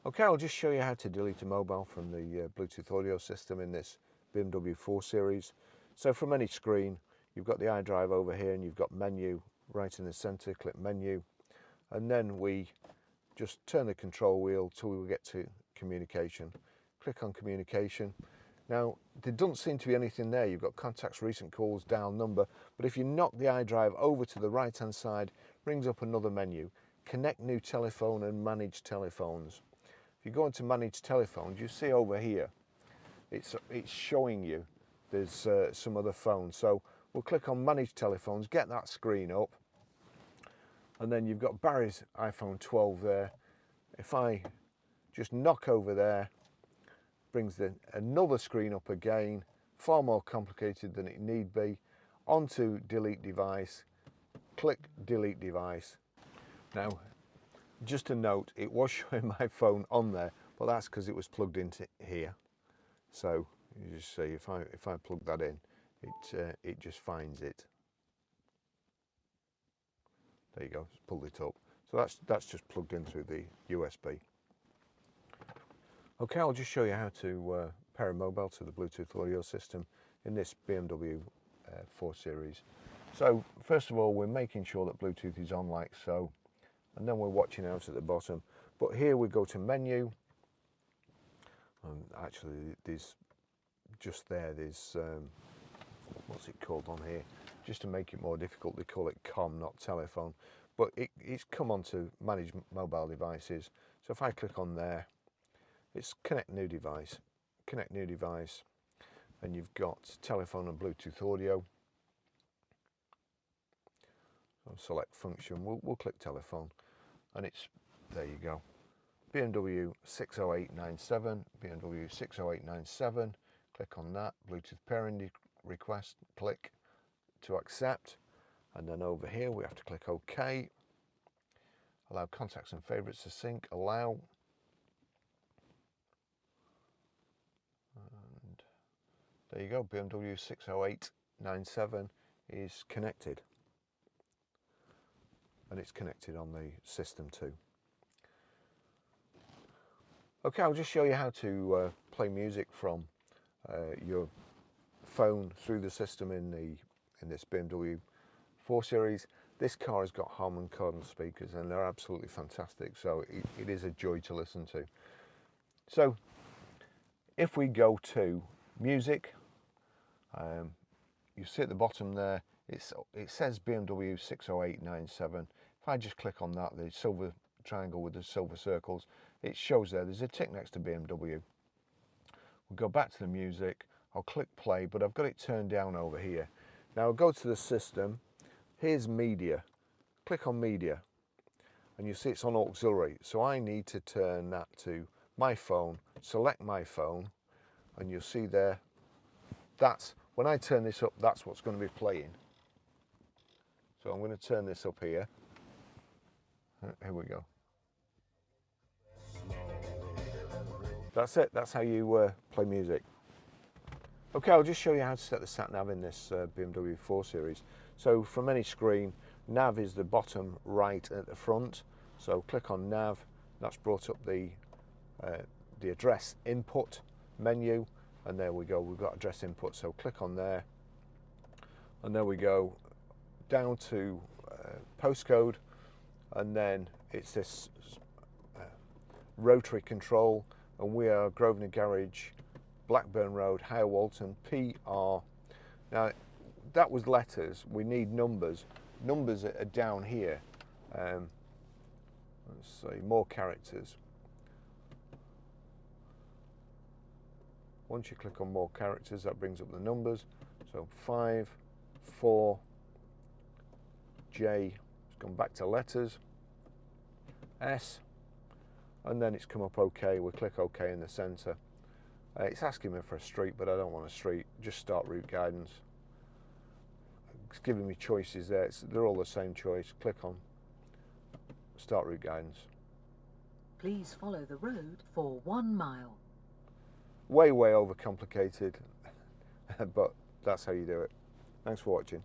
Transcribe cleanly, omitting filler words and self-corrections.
Okay, I'll just show you how to delete a mobile from the Bluetooth audio system in this BMW 4 Series. So from any screen, you've got the iDrive over here and you've got menu right in the center. Click menu, and then we just turn the control wheel till we get to communication. Click on communication. Now, there doesn't seem to be anything there. You've got contacts, recent calls, dial number, but if you knock the iDrive over to the right hand side, it brings up another menu. Connect new telephone and manage telephones. If you go into manage telephones, you see over here, it's showing you there's some other phones. So we'll click on manage telephones, get that screen up, and then you've got Barry's iPhone 12 there. If I just knock over there, brings another screen up again, far more complicated than it need be. Onto delete device, click delete device. Now, just a note, it was showing my phone on there, but that's because it was plugged into here. So you just see if I plug that in, it just finds it. There you go, it's pulled it up. So that's just plugged in through the USB. Okay, I'll just show you how to pair a mobile to the Bluetooth audio system in this BMW 4 Series. So first of all, we're making sure that Bluetooth is on like so, and then we're watching out at the bottom. But here we go to menu, and actually there's what's it called on here, just to make it more difficult, they call it COM, not telephone, but it's come on to manage mobile devices. So if I click on there, it's connect new device, and you've got telephone and Bluetooth audio. So select function, we'll click telephone, and it's, there you go, BMW 60897, BMW 60897, click on that, Bluetooth pairing request, click to accept, and then over here we have to click OK, allow contacts and favorites to sync, allow, and there you go, BMW 60897 is connected, and it's connected on the system too. Okay, I'll just show you how to play music from your phone through the system in this BMW 4 Series. This car has got Harman Kardon speakers, and they're absolutely fantastic, so it is a joy to listen to. So if we go to music, you see at the bottom there, it says BMW 60897. If I just click on that, the silver triangle with the silver circles, it shows there's a tick next to BMW. We'll go back to the music, I'll click play, but I've got it turned down over here. Now I'll go to the system, here's media, click on media, and you see it's on auxiliary, so I need to turn that to my phone, select my phone, and you'll see there, when I turn this up, that's what's going to be playing. So I'm going to turn this up here. Here we go. That's it, that's how you play music. Okay, I'll just show you how to set the Sat Nav in this BMW 4 Series. So from any screen, Nav is the bottom right at the front. So click on Nav, that's brought up the address input menu, and there we go, we've got address input. So click on there, and there we go, down to postcode, and then it's this rotary control, and we are Grosvenor Garage, Blackburn Road, Higher Walton, PR. Now that was letters, we need numbers. Numbers are down here. Let's see, more characters. Once you click on more characters, that brings up the numbers. So 5, 4, J, it's gone back to letters, S, and then it's come up OK. We'll click OK in the center. It's asking me for a street, but I don't want a street, just start route guidance. It's giving me choices there, they're all the same choice. Click on start route guidance. Please follow the road for 1 mile. Way overcomplicated, but that's how you do it. Thanks for watching.